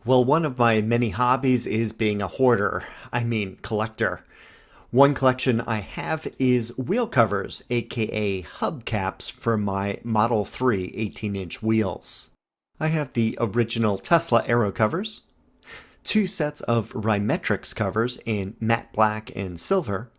Well, one of my many hobbies is being a hoarder. I mean, collector. One collection I have is wheel covers, aka hubcaps, for my Model 3 18-inch wheels. I have the original Tesla aero covers, two sets of Rymetrix covers in matte black and silver,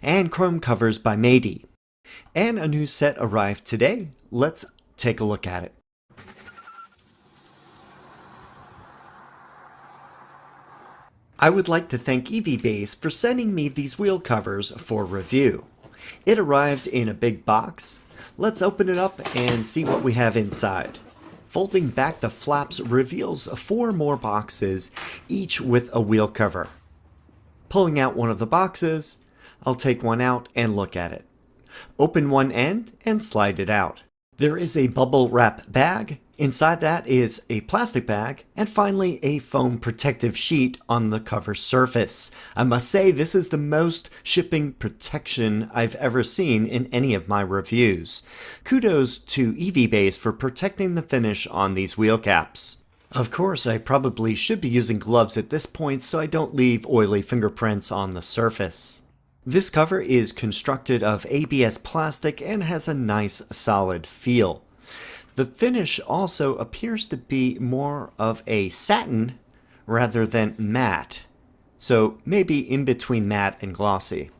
and chrome covers by Mady. And a new set arrived today. Let's take a look at it. I would like to thank EVbase for sending me these wheel covers for review. It arrived in a big box. Let's open it up and see what we have inside. Folding back the flaps reveals 4 more boxes, each with a wheel cover. Pulling out one of the boxes, I'll take one out and look at it. Open one end and slide it out. There is a bubble wrap bag. Inside that is a plastic bag, and finally a foam protective sheet on the cover surface. I must say this is the most shipping protection I've ever seen in any of my reviews. Kudos to EVbase for protecting the finish on these wheel caps. Of course, I probably should be using gloves at this point so I don't leave oily fingerprints on the surface. This cover is constructed of ABS plastic and has a nice solid feel. The finish also appears to be more of a satin rather than matte, so maybe in between matte and glossy.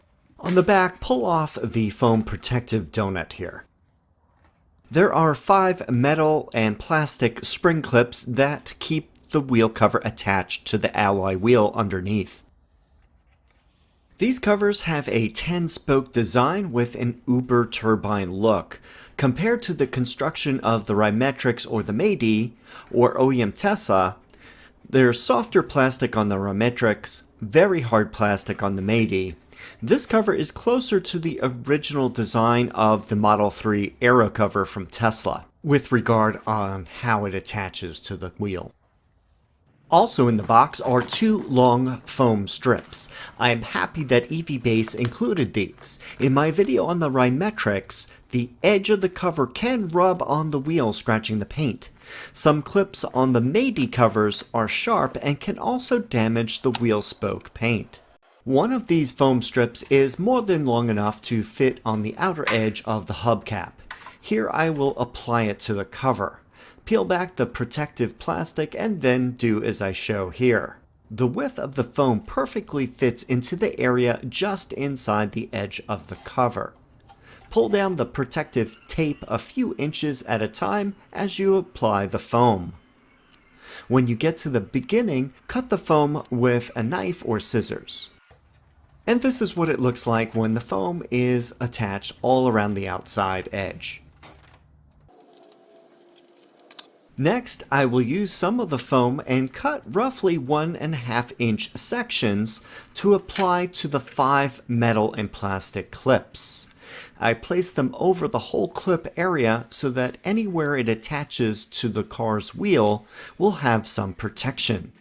On the back, pull off the foam protective donut here. There are 5 metal and plastic spring clips that keep the wheel cover attached to the alloy wheel underneath. These covers have a 10-spoke design with an Uber turbine look. Compared to the construction of the Rymetrix or the Mady or OEM Tesla, there's softer plastic on the Rymetrix, very hard plastic on the Mady. This cover is closer to the original design of the Model 3 aero cover from Tesla, with regard on how it attaches to the wheel. Also in the box are 2 long foam strips. I am happy that EVbase included these. In my video on the Rymetrix, the edge of the cover can rub on the wheel, scratching the paint. Some clips on the Mady covers are sharp and can also damage the wheel spoke paint. One of these foam strips is more than long enough to fit on the outer edge of the hubcap. Here I will apply it to the cover. Peel back the protective plastic and then do as I show here. The width of the foam perfectly fits into the area just inside the edge of the cover. Pull down the protective tape a few inches at a time as you apply the foam. When you get to the beginning, cut the foam with a knife or scissors. And this is what it looks like when the foam is attached all around the outside edge. Next, I will use some of the foam and cut roughly 1.5 inch sections to apply to the 5 metal and plastic clips. I place them over the whole clip area so that anywhere it attaches to the car's wheel will have some protection.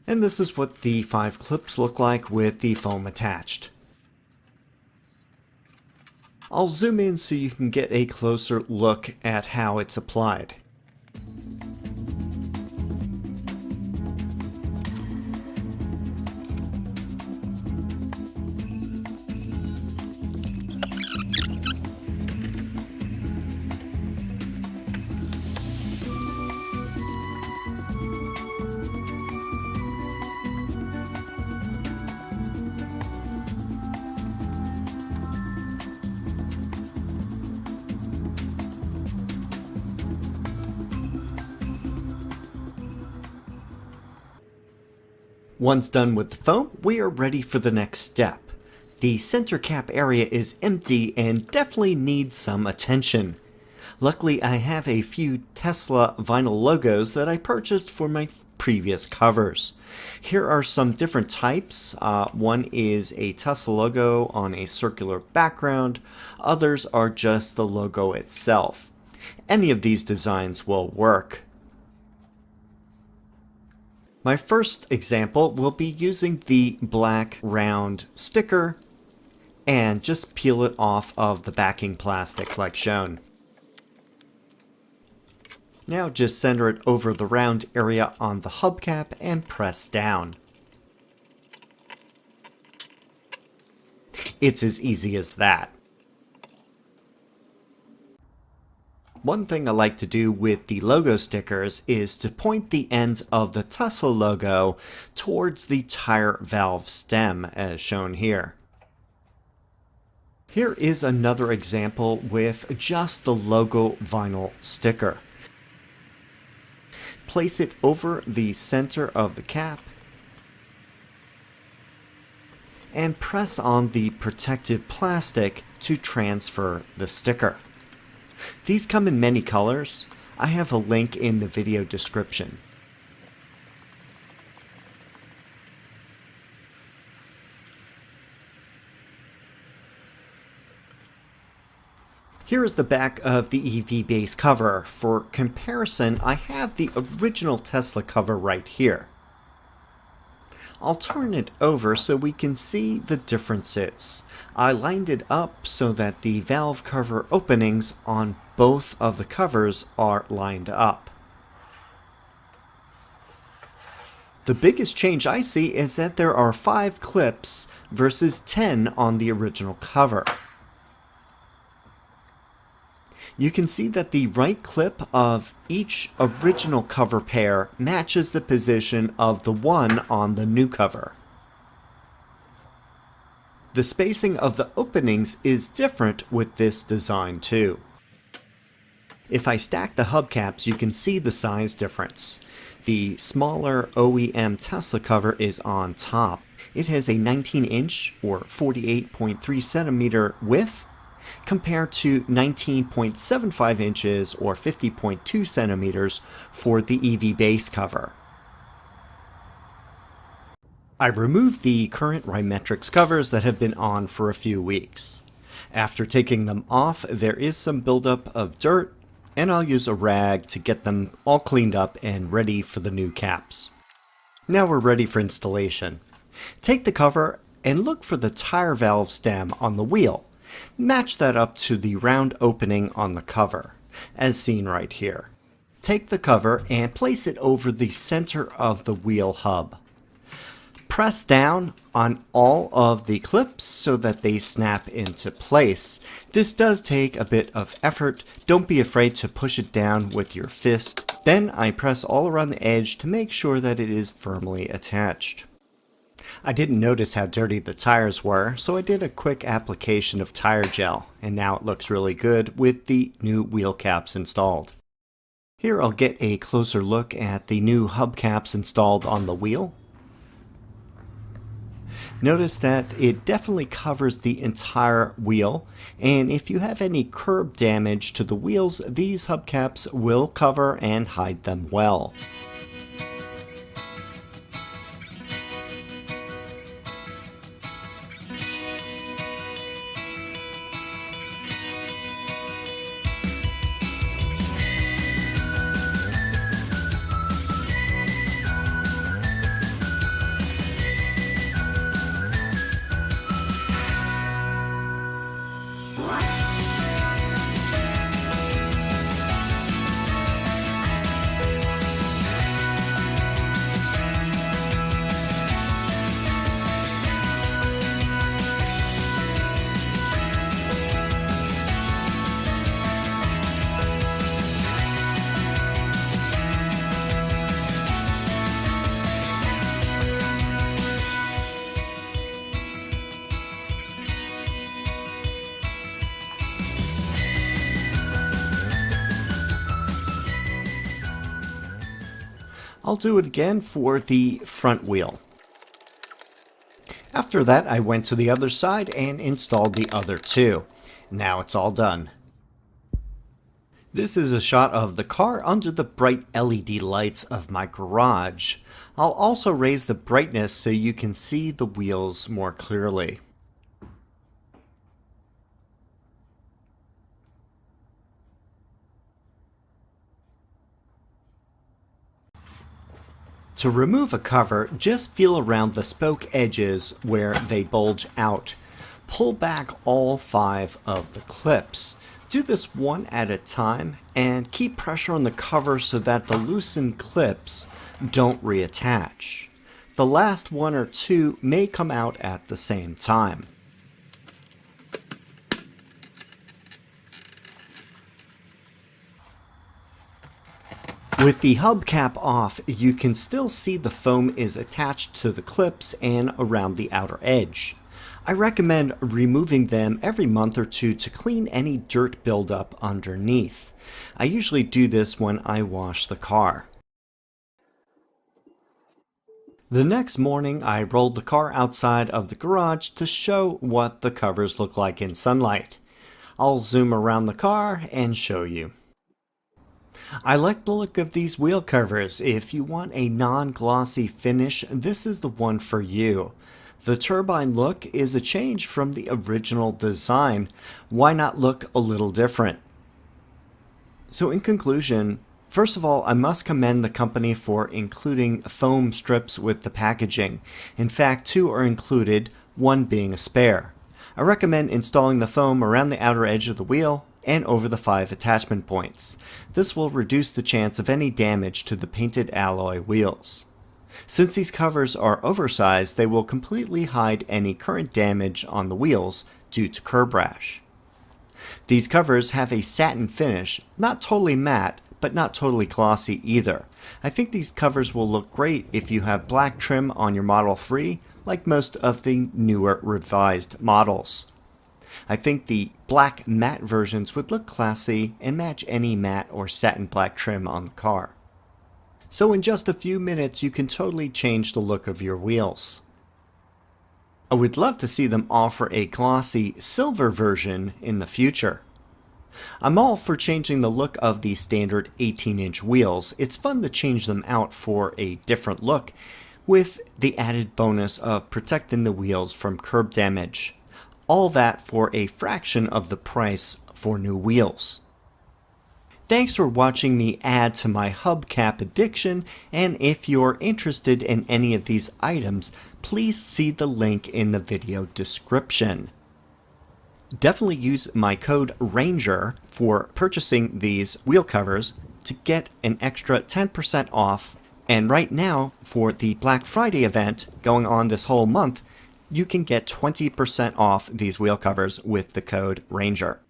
And this is what the 5 clips look like with the foam attached. I'll zoom in so you can get a closer look at how it's applied. Once done with the foam, we are ready for the next step. The center cap area is empty and definitely needs some attention. Luckily, I have a few Tesla vinyl logos that I purchased for my previous covers. Here are some different types. One is a Tesla logo on a circular background. Others are just the logo itself. Any of these designs will work. My first example will be using the black round sticker and just peel it off of the backing plastic like shown. Now just center it over the round area on the hubcap and press down. It's as easy as that. One thing I like to do with the logo stickers is to point the end of the Tesla logo towards the tire valve stem, as shown here. Here is another example with just the logo vinyl sticker. Place it over the center of the cap and press on the protective plastic to transfer the sticker. These come in many colors. I have a link in the video description. Here is the back of the EVbase cover. For comparison, I have the original Tesla cover right here. I'll turn it over so we can see the differences. I lined it up so that the valve cover openings on both of the covers are lined up. The biggest change I see is that there are 5 clips versus 10 on the original cover. You can see that the right clip of each original cover pair matches the position of the one on the new cover. The spacing of the openings is different with this design too. If I stack the hubcaps, you can see the size difference. The smaller OEM Tesla cover is on top. It has a 19-inch or 48.3 centimeter width, compared to 19.75 inches or 50.2 centimeters for the EVbase cover. I removed the current Rimetrix covers that have been on for a few weeks. After taking them off, there is some buildup of dirt, and I'll use a rag to get them all cleaned up and ready for the new caps. Now we're ready for installation. Take the cover and look for the tire valve stem on the wheel. Match that up to the round opening on the cover, as seen right here. Take the cover and place it over the center of the wheel hub. Press down on all of the clips so that they snap into place. This does take a bit of effort. Don't be afraid to push it down with your fist. Then I press all around the edge to make sure that it is firmly attached. I didn't notice how dirty the tires were, so I did a quick application of tire gel, and now it looks really good with the new wheel caps installed. Here I'll get a closer look at the new hubcaps installed on the wheel. Notice that it definitely covers the entire wheel, and if you have any curb damage to the wheels, these hubcaps will cover and hide them well. I'll do it again for the front wheel. After that, I went to the other side and installed the other two. Now it's all done. This is a shot of the car under the bright LED lights of my garage. I'll also raise the brightness so you can see the wheels more clearly. To remove a cover, just feel around the spoke edges where they bulge out. Pull back all 5 of the clips. Do this one at a time and keep pressure on the cover so that the loosened clips don't reattach. The last one or two may come out at the same time. With the hubcap off, you can still see the foam is attached to the clips and around the outer edge. I recommend removing them every month or two to clean any dirt buildup underneath. I usually do this when I wash the car. The next morning, I rolled the car outside of the garage to show what the covers look like in sunlight. I'll zoom around the car and show you. I like the look of these wheel covers. If you want a non-glossy finish, this is the one for you. The turbine look is a change from the original design. Why not look a little different? So in conclusion, first of all, I must commend the company for including foam strips with the packaging. In fact, 2 are included, 1 being a spare. I recommend installing the foam around the outer edge of the wheel and over the 5 attachment points. This will reduce the chance of any damage to the painted alloy wheels. Since these covers are oversized, they will completely hide any current damage on the wheels due to curb rash. These covers have a satin finish, not totally matte, but not totally glossy either. I think these covers will look great if you have black trim on your Model 3, like most of the newer revised models. I think the black matte versions would look classy and match any matte or satin black trim on the car. So in just a few minutes you can totally change the look of your wheels. I would love to see them offer a glossy silver version in the future. I'm all for changing the look of the standard 18-inch wheels. It's fun to change them out for a different look, with the added bonus of protecting the wheels from curb damage. All that for a fraction of the price for new wheels. Thanks for watching me add to my hubcap addiction, and if you're interested in any of these items, please see the link in the video description. Definitely use my code RANGER for purchasing these wheel covers to get an extra 10% off. And right now, for the Black Friday event going on this whole month, you can get 20% off these wheel covers with the code RANGER.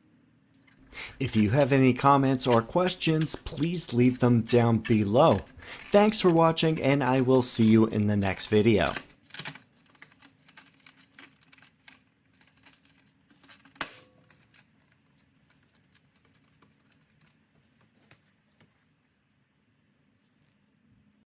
If you have any comments or questions, please leave them down below. Thanks for watching, and I will see you in the next video.